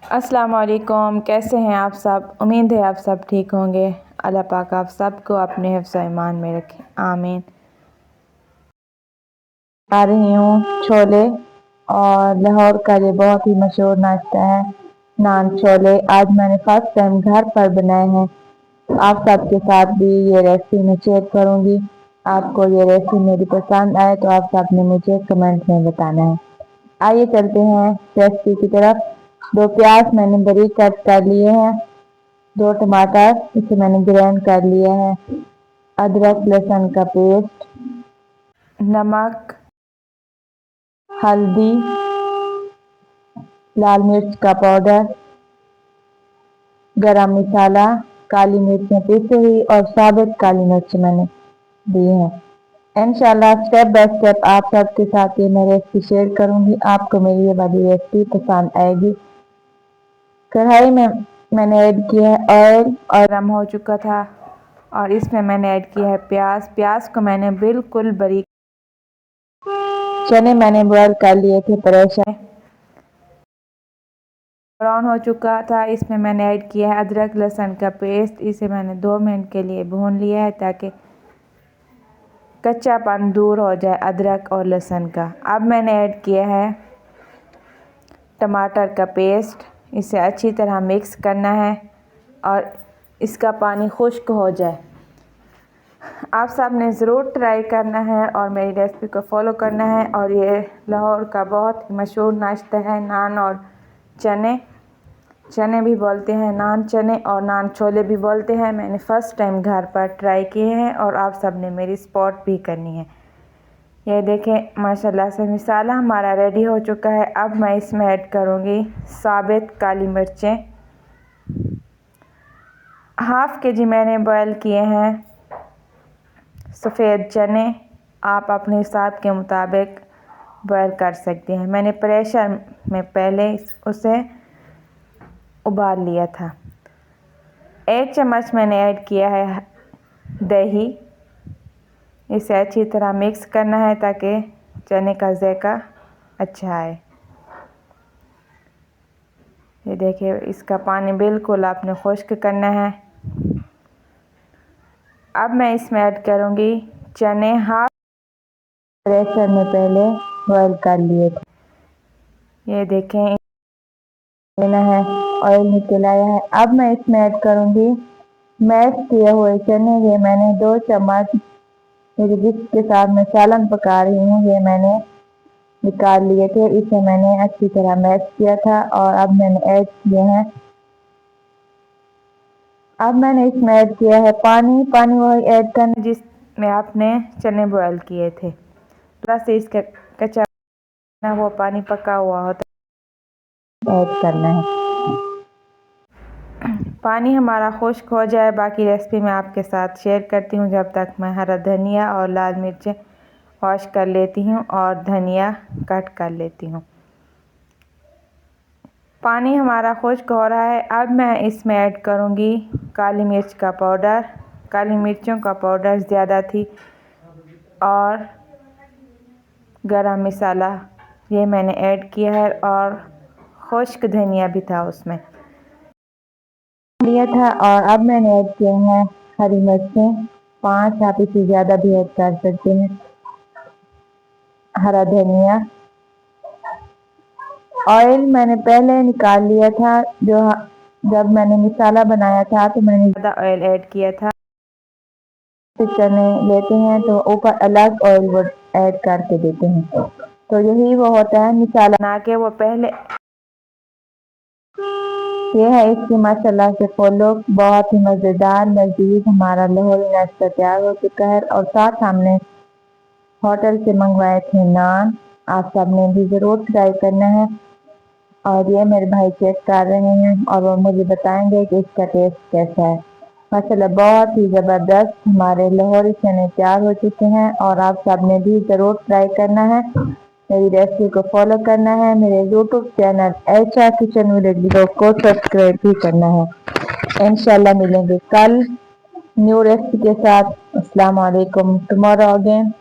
अस्सलाम वालेकुम। कैसे हैं आप सब? उम्मीद है आप सब ठीक होंगे। अल्लाह पाक आप सबको अपने हिफ्ज़ ईमान में रखे, आमीन। आ रही हूँ छोले, और लाहौर का ये बहुत ही मशहूर नाश्ता है नान छोले। आज मैंने फर्स्ट टाइम घर पर बनाए हैं। आप सबके साथ भी ये रेसिपी मैं शेयर करूँगी। आपको ये रेसिपी मेरी पसंद आए तो आप सबने मुझे कमेंट में बताना है। आइए चलते हैं रेसिपी की तरफ। 2 प्याज मैंने बारीक कट कर लिए हैं। 2 टमाटर इसे मैंने ग्राइंड कर लिया है। अदरक लहसुन का पेस्ट, नमक, हल्दी, लाल मिर्च का पाउडर, गरम मसाला, काली मिर्चें पीसी हुई और साबुत काली मिर्च मैंने दी है। इंशाल्लाह स्टेप बाय स्टेप आप सबके साथ ये मैं रेसिपी शेयर करूंगी। आपको मेरी ये वाली रेसिपी पसंद आएगी। कढ़ाई में मैंने ऐड किया है ऑयल, और गर्म हो चुका था, और इसमें मैंने ऐड किया है प्याज को मैंने बिल्कुल बारीक। चने मैंने बॉयल कर लिए थे प्रेशर, ब्राउन हो चुका था। इसमें मैंने ऐड किया है अदरक लहसुन का पेस्ट। इसे मैंने 2 मिनट के लिए भून लिया है ताकि कच्चापन दूर हो जाए अदरक और लहसुन का। अब मैंने ऐड किया है टमाटर का पेस्ट। इसे अच्छी तरह मिक्स करना है और इसका पानी खुश्क हो जाए। आप सब ने ज़रूर ट्राई करना है और मेरी रेसिपी को फॉलो करना है। और ये लाहौर का बहुत ही मशहूर नाश्ता है नान और चने भी बोलते हैं, नान चने और नान छोले भी बोलते हैं। मैंने फ़र्स्ट टाइम घर पर ट्राई किए हैं और आप सब ने मेरी सपोर्ट भी करनी है। ये देखें माशाल्लाह से मसाला हमारा रेडी हो चुका है। अब मैं इसमें ऐड करूँगी साबित काली मिर्चें। हाफ़ के जी मैंने बॉयल किए हैं सफ़ेद चने। आप अपने हिसाब के मुताबिक बॉयल कर सकते हैं। मैंने प्रेशर में पहले उसे उबाल लिया था। 1 चम्मच मैंने ऐड किया है दही। इसे अच्छी तरह मिक्स करना है ताकि चने का जायका अच्छा आए। ये देखिए इसका पानी बिल्कुल आपने खुश्क करना है। अब मैं इसमें ऐड करूँगी चने। हाफ प्रेशर में पहले बॉयल कर लिए थे। ये देखें लेना है, ऑयल निकल आया है। अब मैं इसमें ऐड करूँगी मैश किए हुए चने। ये मैंने 2 चम्मच जिसके साथ मैं सालन पका रही हूँ ये मैंने निकाल लिए थे। इसे मैंने अच्छी तरह मैश किया था और अब मैंने ऐड किए हैं। अब मैंने इसमें ऐड किया है पानी वही ऐड करना जिसमें आपने चने बॉयल किए थे। थोड़ा से इसका कच्चा वो पानी पका हुआ होता ऐड करना है। पानी हमारा खुश्क हो जाए बाकी रेसिपी मैं आपके साथ शेयर करती हूँ। जब तक मैं हरा धनिया और लाल मिर्चें वॉश कर लेती हूँ और धनिया कट कर लेती हूँ। पानी हमारा खुश्क हो रहा है। अब मैं इसमें ऐड करूँगी काली मिर्च का पाउडर। काली मिर्चों का पाउडर ज़्यादा थी, और गरम मसाला ये मैंने ऐड किया है, और खुश्क धनिया भी था उसमें लिया था। और अब मैंने ऐड किए हैं हरी मिर्चें 5, आप इससे ज़्यादा भी ऐड कर सकते हैं। हरा धनिया, ऑयल मैंने पहले निकाल लिया था। जब मैंने मसाला बनाया था तो मैंने ज़्यादा ऑयल ऐड किया था। चने लेते हैं तो ऊपर अलग ऑयल ऐड करके देते हैं, तो यही वो होता है मसाला ना के वो पहले। ये है इसकी माशाल्लाह से फॉलो बहुत ही मज़ेदार लजीज हमारा लाहौरी नाश्ता तैयार हो चुका है। और साथ हमने होटल से मंगवाए थे नान। आप सब ने भी ज़रूर ट्राई करना है। और ये मेरे भाई चेक कर रहे हैं और वो मुझे बताएंगे कि इसका टेस्ट कैसा है। माशाल्लाह बहुत ही ज़बरदस्त हमारे लाहौरी चने तैयार हो चुके हैं, और आप सब ने भी ज़रूर ट्राई करना है। मेरी रेसिपी को फॉलो करना है। मेरे यूट्यूब चैनल एचा किचन विलेज को सब्सक्राइब भी करना है। इंशाल्लाह मिलेंगे कल न्यू रेसिपी के साथ। अस्सलाम वालेकुम। Tomorrow again.